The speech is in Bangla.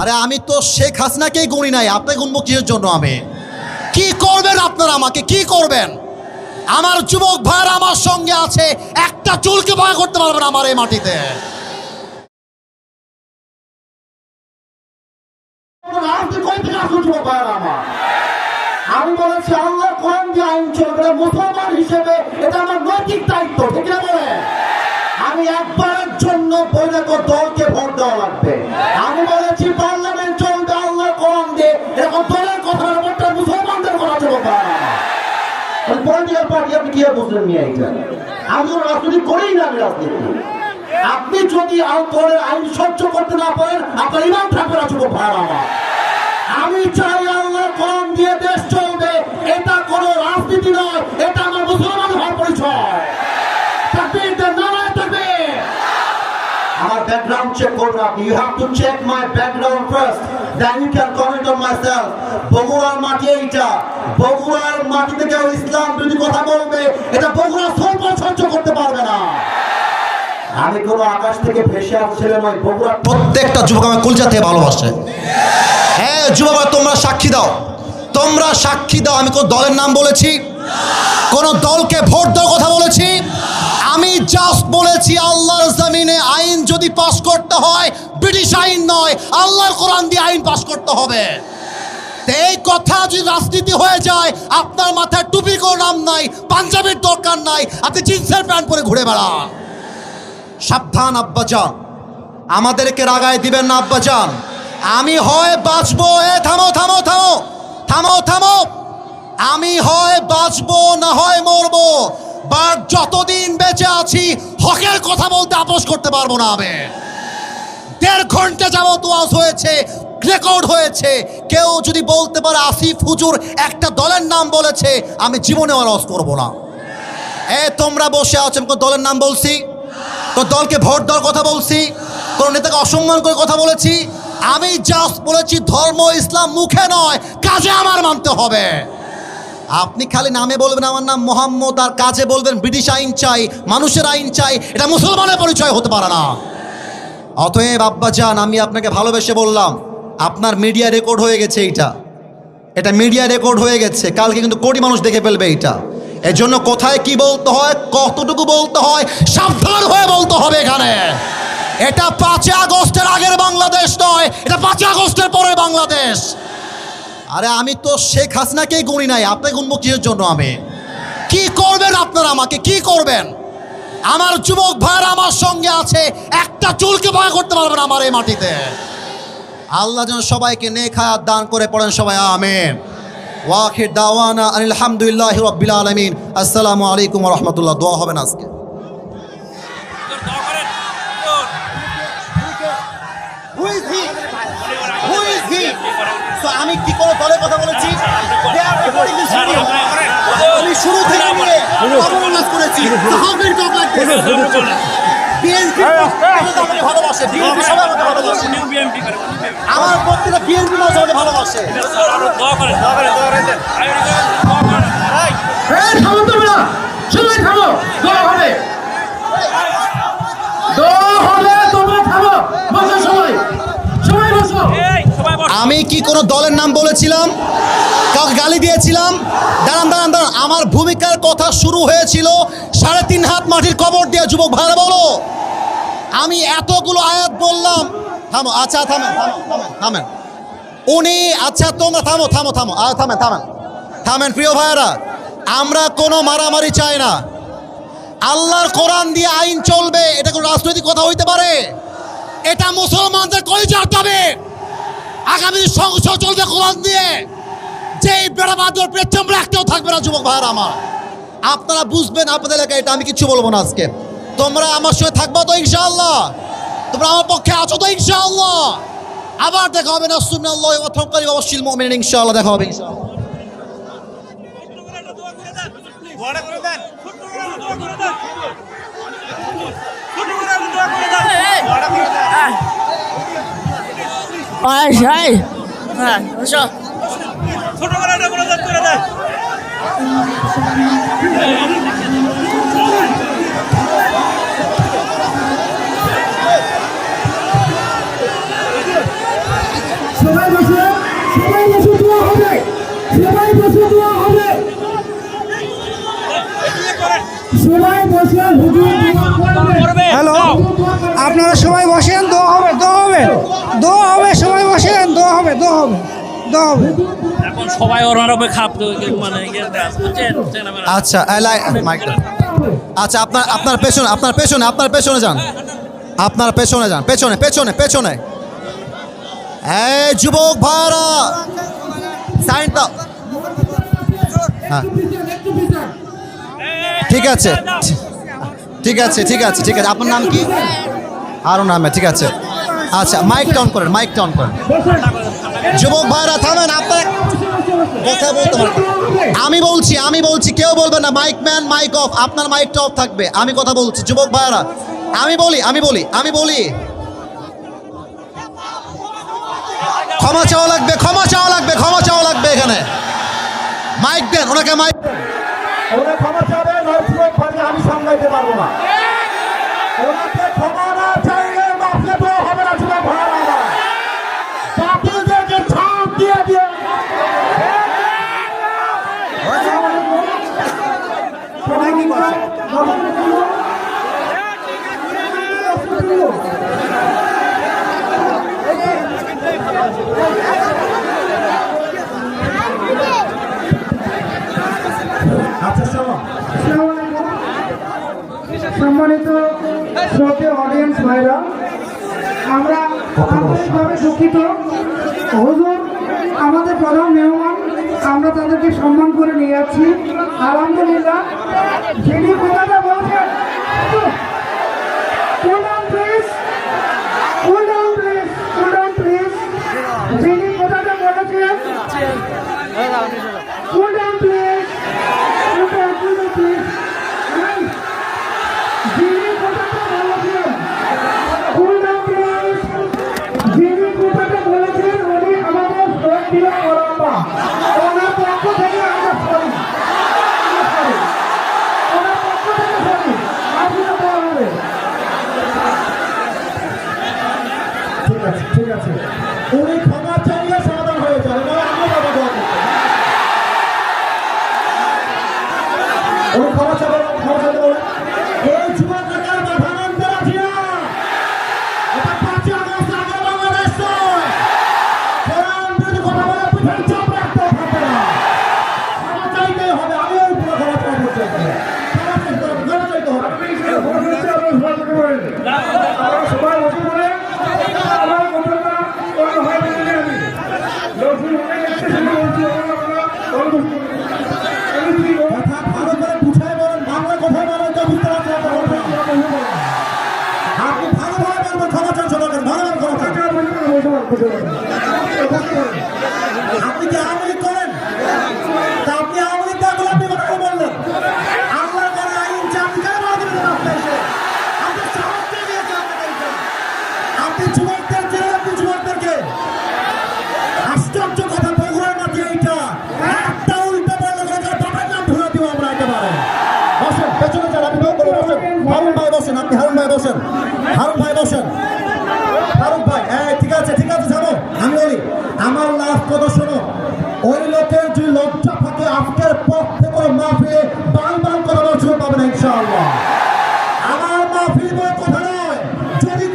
আরে আমি তো শেখ হাসিনাকেই গুনি নাই, আপনাকে গুনবো কিসের জন্য? আমি কি করবেন আপনারা? আমাকে কি করবেন? আমার যুবক ভাইরা আমার সঙ্গে আছে, একটা চুলকে ভয় করতে পারবেন আমার এই মাটিতে। আমি বলেছি আল্লাহ কোরআন দিয়ে আইন চলবে, মুসলমান হিসেবে এটা আমার নৈতিক দায়িত্ব, ঠিক না? বলে আমি একবারের জন্য বৈধ দলকে ভোট দেওয়া লাগবে। আমি বলেছি পার্লামেন্ট চলবে আল্লাহ কোরআন দিয়ে, এরকম দলের কথা ভোটটা মুসলমানদের কথা চলবে। পলিটিক্যাল পার্টি আপনি কি বুঝলেন নিয়ে এটা? আমি তো রাজনীতি করেই না, আমি রাজনীতি। আপনি যদি দলের আইন সহ্য করতে না পারেন, আপনার ইমান থাকবে না যুবক ভাইরা আমার। আমি চাই আল্লাহ কোরআন দিয়ে দেশ চলবে, এটা কোনো রাজনীতি নয়, এটা আমার মুসলমান হওয়ার পরিচয়। তাকবীর দেন, নারায়ে তাকবীর। আমার ব্যাকগ্রাউন্ড চেক করুন আপনি। You have to check my background first, then you can comment on myself. বগুড়ার মাটি এইটা, বগুড়ার মাটিতে কেউ ইসলাম বিরোধী কথা বলবে, এটা বগুড়া সহ্য করতে পারবে না। আমি কোনো আকাশ থেকে ভেসে আসছিলাম ওই বগুড়া। প্রত্যেকটা যুবক আমার কলজা থেকে ভালোবাসে। হ্যাঁ যুবক, তোমরা সাক্ষী দাও, তোমরা সাক্ষী দাও। আমি কোন দলের নাম বলেছি? কোন দলকে ভোট দেওয়ার কথা বলেছি? আমি জাস্ট বলেছি আল্লাহর জমিনে আইন যদি পাস করতে হয়, ব্রিটিশ আইন নয়, আল্লাহর কোরআন দিয়ে আইন পাস করতে হবে। এই কথা যদি রাজনীতি হয়ে যায়, আপনার মাথায় টুপি কোনো নাম নাই, পাঞ্জাবির দরকার নাই, আপনি জিন্সের প্যান্ট পরে ঘুরে বেড়ান। সাবধান আব্বাজান, আমাদেরকে রাগায় দিবেন না আব্বাজান। আমি হয় বাঁচবো, থামো থামো থামো থামো থামো, আমি হয় বাঁচবো না হয় মরবো, বাট যতদিন বেঁচে আছি হকের কথা বলতে আপোষ করতে পারবো না। আমি 1.5 ঘন্টা যাবত ওয়াজ হয়েছে, রেকর্ড হয়েছে। কেউ যদি বলতে পারে আসিফ হুজুর একটা দলের নাম বলেছে, আমি জীবনে ওয়াজ করবো না। তোমরা বসে আছো, কোন দলের নাম বলছি? কোন দলকে ভোট দেওয়ার কথা বলছি? কোন নেতাকে অসম্মান করে কথা বলেছি? আমি জাস্ট বলেছি ধর্ম ইসলাম মুখে নয়, কাজে আমার মানতে হবে। আপনি খালি নামে বলবেন আমার নাম মোহাম্মদ, আর কাজে বলবেন ব্রিটিশ আইন চাই, মানুষের আইন চাই, এটা মুসলমানের পরিচয় হতে পারে না। অতএব আব্বাজান, আমি আপনাকে ভালোবেসে বললাম, আপনার মিডিয়া রেকর্ড হয়ে গেছে, এটা মিডিয়া রেকর্ড হয়ে গেছে, কালকে কিন্তু কোটি মানুষ দেখে ফেলবে এটা। এজন্য কোথায় কি বলতে হয়, কতটুকু বলতে হয়, সাবধান হয়ে বলতে হবে এখানে। এটা 5 আগস্টের আগের বাংলাদেশ নয়, এটা 5 আগস্টের পরের বাংলাদেশ। আরে আমি তো শেখ হাসিনাকেই গুনি নাই, আপনাকে গুনবো কিসের জন্য? আমি কি করবেন আপনারা? আমাকে কি করবেন? আমার যুবক ভাইরা আমার সঙ্গে আছে, একটা চুলকে ভয় করতে পারবেন আমার এই মাটিতে। আল্লাহ যেন সবাইকে নেক হায়াত দান করে, পড়েন সবাই আমিন। ওয়াখির দাওয়ানা আলহামদুলিল্লাহি রাব্বিল আলামিন। আসসালামু আলাইকুম ওয়া রাহমাতুল্লাহ। দোয়া হবে না আজকে? আমি কি কোনো দলের কথা বলেছি? আমি শুরু থেকে নিয়ে অবমাননা করেছি। বিএনপি আমাকে ভালোবাসে, বিএনপি সবাই আমাকে ভালোবাসে, আমার প্রত্যেকটা বিএনপি মানুষ আমাকে ভালোবাসে। থামো তোমরা, সবাই থামো, দোয়া হবে, দোয়া হবে, তোমরা থামো, বসো সবাই, সবাই বসো। আমি কি কোনো দলের নাম বলেছিলাম? কাউকে গালি দিয়েছিলাম? দাঁড়ান দাঁড়ান দাঁড়ান, আমার ভূমিকার কথা শুরু হয়েছিল 3.5 হাত মাটির কবর দিয়ে। যুবক ভাইরা বলো, আমি এতগুলো আয়াত বললাম। থামো, আচ্ছা থামেন থামেন থামেন থামেন উনি, আচ্ছা তোমরা থামো থামো থামো, থামেন থামেন থামেন। প্রিয় ভাইরা, আমরা কোনো মারামারি চাই না। আল্লাহর কোরআন দিয়ে আইন চলবে, এটা কোনো রাজনৈতিক কথা হইতে পারে? এটা মুসলমানদের কলিজার দাবি। আগামী সংসদ চলবে কোরআন দিয়ে, যেই বেড়াবাদর পেছন রাখতেও থাকবে না। যুবক ভাইরা আমার, আপনারা বুঝবেন আপনাদের এলাকায়, এটা আমি কিছু বলবো না আজকে। তোমরা আমার সঙ্গে থাকবা তো ইনশাআল্লাহ? তোমরা আমার পক্ষে আছো তো ইনশাআল্লাহ? আবার দেখা হবে না সুন্নাল্লাহি ওয়া তাওয়াক্কালি ওয়াবাশশিরিল মুমিনিন। ইনশাআল্লাহ দেখা হবে ইনশাআল্লাহ। ছোট করে হ্যালো, আপনারা সবাই বসেন, দোয়া হবে, দোয়া হবে, দোয়া হবে, সবাই বসেন, দোয়া হবে, দোয়া হবে, দোয়া হবে। এখন সবাই ওনার উপরে খাপ মানে ইয়েতে আছে, বুঝছেন? আচ্ছা মাইক আচ্ছা, আপনার পেছনে আপনার পেছনে যান, আপনার পেছনে যান, পেছনে পেছনে পেছনে। এই যুবক ভাইরা সাইন দাও। হ্যাঁ, ঠিক আছে ঠিক আছে ঠিক আছে ঠিক আছে। আপনার নাম কি? আরও নামে, ঠিক আছে। আচ্ছা, মাইক অন করেন, মাইক অন করেন। যুবক ভাইরা থামেন, আপনার কথা বলতে পারেন। আমি বলছি কেউ বলবে না মাইক ম্যান মাইক অফ, আপনার মাইকটা অফ থাকবে। আমি কথা বলছি, যুবক ভাইরা আমি বলি ক্ষমা চাওয়া লাগবে এখানে। মাইক দেন ওনাকে, মাইক ওরা ক্ষমা চাবে, নয় ভাগে আমি সামলাইতে পারবো না। ওনাকে ক্ষমা না চাইলে বাপকে তো হবে না, যুবক ভাইরা আমার। বাপুদেরকে ছাপ দিয়ে দিয়ে সবাই কি করছে? সম্মানিত শ্রোতে অডিয়েন্স ভাইরা, আমরা আন্তরিকভাবে দুঃখিত। হুজুর আমাদের প্রধান মেহমান, আমরা তাদেরকে সম্মান করে নিয়ে যাচ্ছি। আলহামদুলিল্লাহ, যিনি কথাটা বলছেন, যিনি কথাটা বলেছেন, ঠিক আছে, উনি ক্ষমা চাইলে সমাধান হয়ে যাবে। উনি ক্ষমা চাইতে বলে এই যুবকের প্রধানমন্ত্রী আছি না, এটা 5 আগস্ট আগে বাংলাদেশ নয়। কোরআন বিরোধী কথা বলে পিঠের চাপ রাখতে হবে না, ক্ষমা চাইতেই হবে। আমি ওই পুরো ক্ষমা চাইতে চাইতে হবে। সবাই বসে পড়ে কথা ভালো করে বুঝাই বলেন, বাংলা কথা বলেন তো বুঝতে পারছেন। আপনি ভালোভাবে বলবেন, ক্ষমা চান সবার কাছে, ভালোভাবে ক্ষমা চান। আপনি কি আওয়ামী লীগ করেন? তা আপনি আওয়ামী লীগ দেখলে আপনি কথা বললেন। আল্লাহ করে আইন চাকরি কেন বলা দেবেন আপনি এসে? আপনি সাহসকে দিয়েছে আপনাদেরকে। আপনি যুবকদেরকে আশ্চর্য কথা বগুড়ার মাটি এইটা একটা উল্টো বললে বাবার নাম ধরে দিব আমরা একেবারে। বসেন, পেছনে যান, আপনি করে বসেন। হারুন ভাই বসেন, আপনি হারুন ভাই বসেন, হারুন ভাই বসেন, ফারুক ভাই। ঠিক আছে জানো, আমি বলি আমার লাভ কথা শোনো। ওই লোকের যদি লজ্জা থাকে আজকের পর থেকে মাহফিলে বাল করানোর সুযোগ পাবে না ইনশাআল্লাহ। আমার মাহফিল বলে কথা নয়, যদি